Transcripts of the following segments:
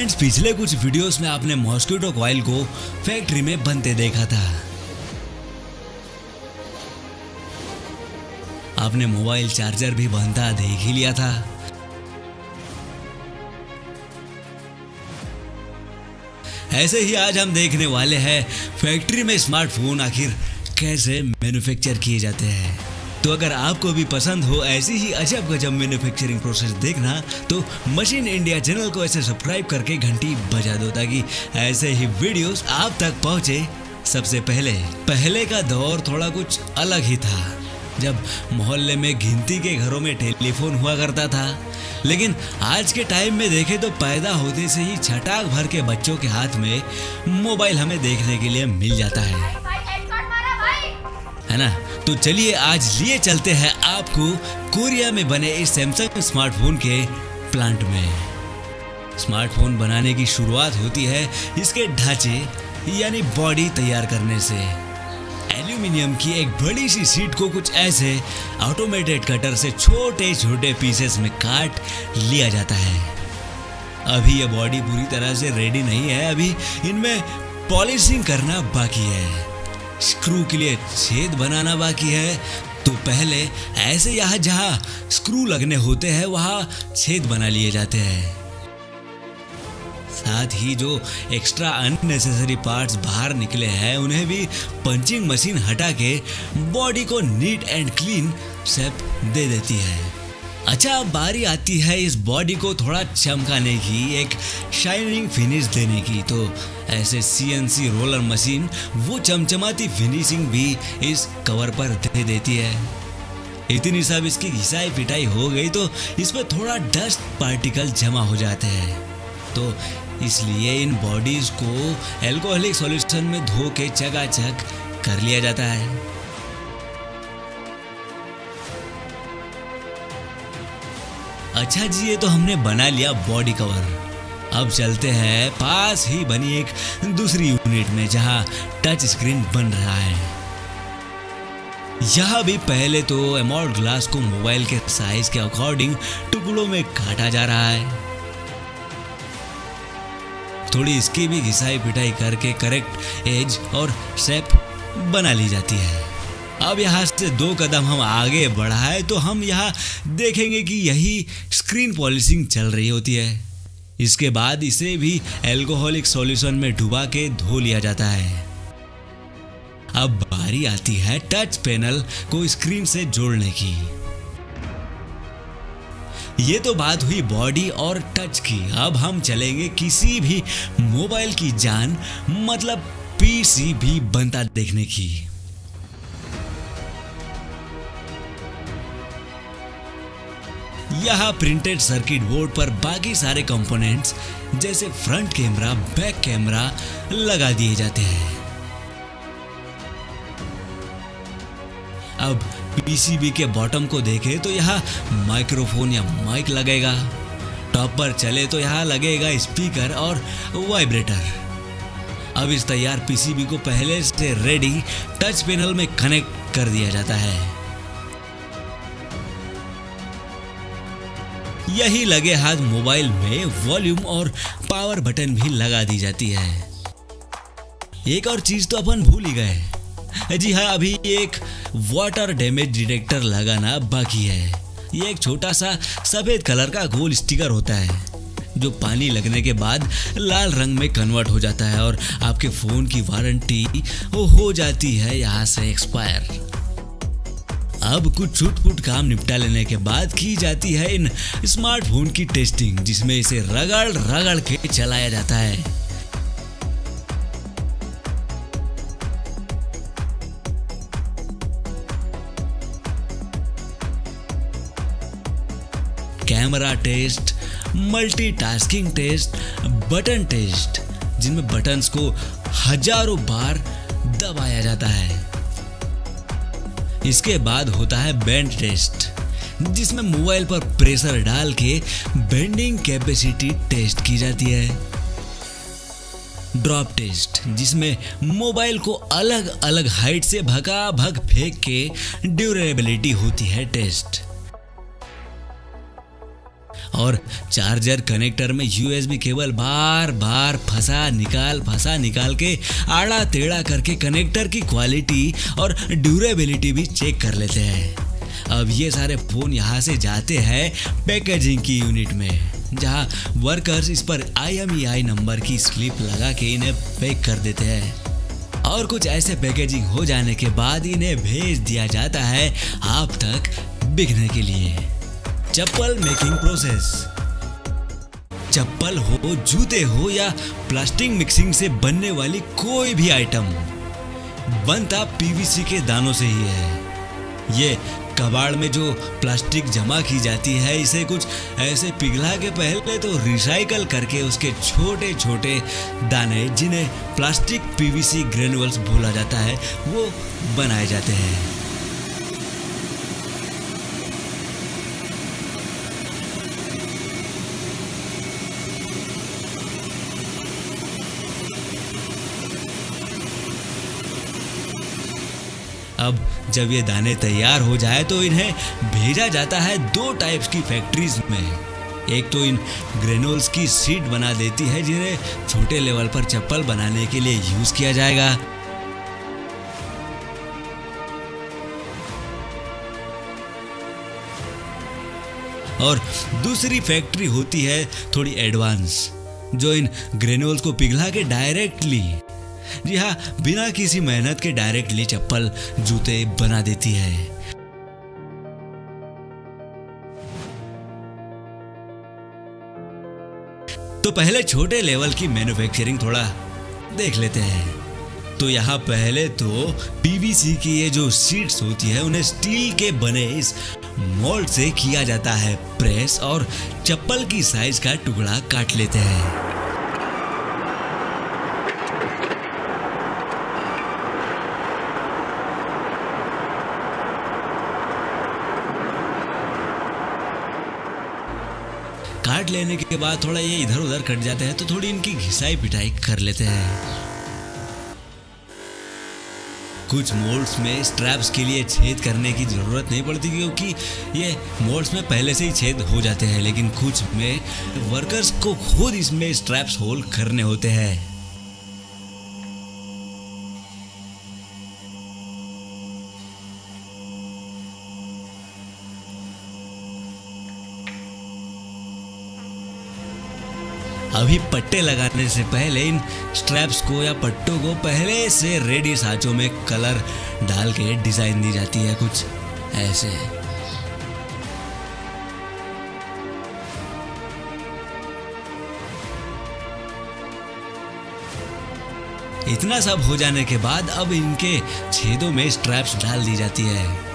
Friends, पिछले कुछ videos में आपने मॉस्किटो कॉइल को फैक्ट्री में बनते देखा था। आपने मोबाइल चार्जर भी बनता देख ही लिया था। ऐसे ही आज हम देखने वाले हैं फैक्ट्री में स्मार्टफोन आखिर कैसे मैन्युफैक्चर किए जाते हैं। तो अगर आपको भी पसंद हो ऐसी ही अजब गजब मैन्युफैक्चरिंग प्रोसेस देखना तो मशीन इंडिया चैनल को ऐसे सब्सक्राइब करके घंटी बजा दो ताकि ऐसे ही वीडियोस आप तक पहुंचे सबसे पहले का दौर थोड़ा कुछ अलग ही था, जब मोहल्ले में गिनती के घरों में टेलीफोन हुआ करता था। लेकिन आज के टाइम में देखें तो पैदा होते से ही छटाक भर के बच्चों के हाथ में मोबाइल हमें देखने के लिए मिल जाता है ना। तो चलिए आज लिए चलते हैं आपको कोरिया में बने इस सैमसंग स्मार्टफोन के प्लांट में। स्मार्टफोन बनाने की शुरुआत होती है इसके ढांचे यानी बॉडी तैयार करने से। एल्यूमिनियम की एक बड़ी सी शीट को कुछ ऐसे ऑटोमेटेड कटर से छोटे छोटे पीसेस में काट लिया जाता है। अभी ये बॉडी पूरी तरह से रेडी नहीं है, अभी इनमें पॉलिशिंग करना बाकी है, स्क्रू के लिए छेद बनाना बाकी है। तो पहले ऐसे यहाँ जहाँ स्क्रू लगने होते हैं वहाँ छेद बना लिए जाते हैं। साथ ही जो एक्स्ट्रा अननेसेसरी पार्ट्स बाहर निकले हैं उन्हें भी पंचिंग मशीन हटा के बॉडी को नीट एंड क्लीन शेप दे देती है। अच्छा, अब बारी आती है इस बॉडी को थोड़ा चमकाने की, एक शाइनिंग फिनिश देने की। तो ऐसे सीएनसी रोलर मशीन वो चमचमाती फिनिशिंग भी इस कवर पर दे देती है। इतनी सब इसकी घिसाई पिटाई हो गई तो इसमें थोड़ा डस्ट पार्टिकल जमा हो जाते हैं, तो इसलिए इन बॉडीज को एल्कोहलिक सॉल्यूशन में धो के चकाचक कर लिया जाता है। अच्छा जी, ये तो हमने बना लिया बॉडी कवर। अब चलते हैं पास ही बनी एक दूसरी यूनिट में जहां टच स्क्रीन बन रहा है। यहां भी पहले तो एमोल्ड ग्लास को मोबाइल के साइज के अकॉर्डिंग टुकड़ों में काटा जा रहा है। थोड़ी इसकी भी घिसाई पिटाई करके करेक्ट एज और शेप बना ली जाती है। अब यहाँ से 2 कदम हम आगे बढ़ाए तो हम यहाँ देखेंगे कि यही स्क्रीन पॉलिशिंग चल रही होती है। इसके बाद इसे भी एल्कोहलिक सॉल्यूशन में डुबा के धो लिया जाता है। अब बारी आती है टच पैनल को स्क्रीन से जोड़ने की। ये तो बात हुई बॉडी और टच की। अब हम चलेंगे किसी भी मोबाइल की जान मतलब पीसीबी बनता देखने की। यहाँ प्रिंटेड सर्किट बोर्ड पर बाकी सारे कंपोनेंट्स जैसे फ्रंट कैमरा, बैक कैमरा लगा दिए जाते हैं। अब पीसीबी के बॉटम को देखें तो यहाँ माइक्रोफोन या माइक लगेगा। टॉप पर चले तो यहाँ लगेगा स्पीकर और वाइब्रेटर। अब इस तैयार पीसीबी को पहले से रेडी टच पैनल में कनेक्ट कर दिया जाता है। यही लगे हाथ मोबाइल में वॉल्यूम और पावर बटन भी लगा दी जाती है। एक और चीज तो अपन भूल ही गए। जी हाँ, अभी एक वाटर डैमेज डिटेक्टर लगाना बाकी है। ये एक छोटा सा सफेद कलर का गोल स्टिकर होता है जो पानी लगने के बाद लाल रंग में कन्वर्ट हो जाता है और आपके फोन की वारंटी हो जाती है यहाँ से एक्सपायर। अब कुछ छुटपुट काम निपटा लेने के बाद की जाती है इन स्मार्टफोन की टेस्टिंग, जिसमें इसे रगड़ के चलाया जाता है। Camera test, multitasking test, button test, जिनमें बटन्स को हजारों बार दबाया जाता है। इसके बाद होता है बेंड टेस्ट, जिसमें मोबाइल पर प्रेशर डाल के बेंडिंग कैपेसिटी टेस्ट की जाती है। ड्रॉप टेस्ट, जिसमें मोबाइल को अलग अलग हाइट से भगा फेंक के ड्यूरेबिलिटी होती है टेस्ट। और चार्जर कनेक्टर में यूएसबी केबल बार बार फंसा निकाल के आड़ा टेढ़ा करके कनेक्टर की क्वालिटी और ड्यूरेबिलिटी भी चेक कर लेते हैं। अब ये सारे फोन यहाँ से जाते हैं पैकेजिंग की यूनिट में, जहाँ वर्कर्स इस पर IMEI नंबर की स्लिप लगा के इन्हें पैक कर देते हैं और कुछ ऐसे पैकेजिंग हो जाने के बाद इन्हें भेज दिया जाता है आप तक बिकने के लिए। चप्पल मेकिंग प्रोसेस। चप्पल हो, जूते हो या प्लास्टिक मिक्सिंग से बनने वाली कोई भी आइटम बनता PVC के दानों से ही है। ये कबाड़ में जो प्लास्टिक जमा की जाती है, इसे कुछ ऐसे पिघला के पहले तो रिसाइकल करके उसके छोटे छोटे दाने, जिन्हें प्लास्टिक PVC ग्रेनुअल्स बोला जाता है, वो बनाए जाते हैं। अब जब ये दाने तैयार हो जाए तो इन्हें भेजा जाता है 2 टाइप्स की फैक्ट्रीज में। एक तो इन ग्रेनुल्स की सीड बना देती है, जिन्हें छोटे लेवल पर चप्पल बनाने के लिए यूज किया जाएगा। और दूसरी फैक्ट्री होती है थोड़ी एडवांस, जो इन ग्रेनुल्स को पिघला के डायरेक्टली, जी हाँ, बिना किसी मेहनत के डायरेक्टली चप्पल जूते बना देती है। तो पहले छोटे लेवल की मैन्युफैक्चरिंग थोड़ा देख लेते हैं। तो यहाँ पहले तो PVC की ये जो शीट्स होती है, उन्हें स्टील के बने इस मोल्ड से किया जाता है प्रेस, और चप्पल की साइज का टुकड़ा काट लेते हैं। काट लेने के बाद थोड़ा ये इधर उधर कट जाते हैं, तो थोड़ी इनकी घिसाई पिटाई कर लेते हैं। कुछ मोल्ड्स में स्ट्रैप्स के लिए छेद करने की जरूरत नहीं पड़ती, क्योंकि ये मोल्ड्स में पहले से ही छेद हो जाते हैं, लेकिन कुछ में वर्कर्स को खुद इसमें स्ट्रैप्स होल करने होते हैं। अभी पट्टे लगाने से पहले इन स्ट्रैप्स को या पट्टों को पहले से रेडी साँचों में कलर डाल के डिजाइन दी जाती है, कुछ ऐसे। इतना सब हो जाने के बाद अब इनके छेदों में स्ट्रैप्स डाल दी जाती है।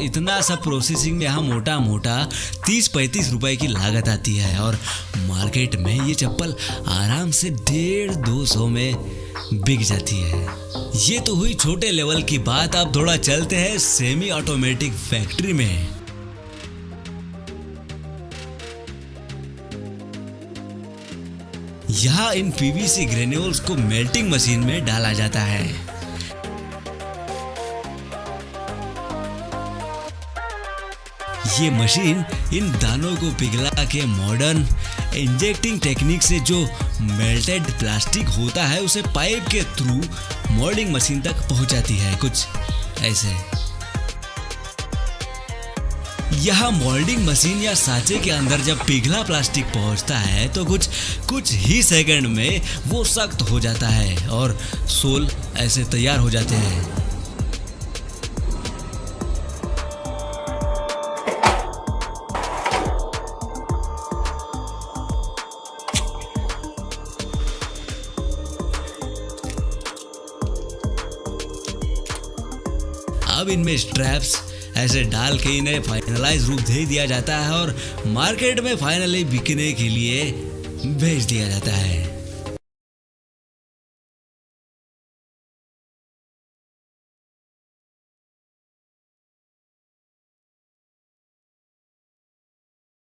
इतना सब प्रोसेसिंग में यहाँ मोटा मोटा 30-35 रुपए की लागत आती है, और मार्केट में ये चप्पल आराम से 150-200 में बिक जाती है। ये तो हुई छोटे लेवल की बात। अब थोड़ा चलते हैं सेमी ऑटोमेटिक फैक्ट्री में। यहाँ इन PVC ग्रेन्यूल्स को मेल्टिंग मशीन में डाला जाता है। ये मशीन इन दानों को पिघला के मॉडर्न इंजेक्टिंग टेक्निक से जो मेल्टेड प्लास्टिक होता है, उसे पाइप के थ्रू मोल्डिंग मशीन तक पहुंचाती है, कुछ ऐसे। यहाँ मोल्डिंग मशीन या साँचे के अंदर जब पिघला प्लास्टिक पहुंचता है, तो कुछ ही सेकंड में वो सख्त हो जाता है और सोल ऐसे तैयार हो जाते हैं। अब इनमें स्ट्रैप्स ऐसे डाल के इन्हें फाइनलाइज रूप दे दिया जाता है और मार्केट में फाइनली बिकने के लिए भेज दिया जाता है।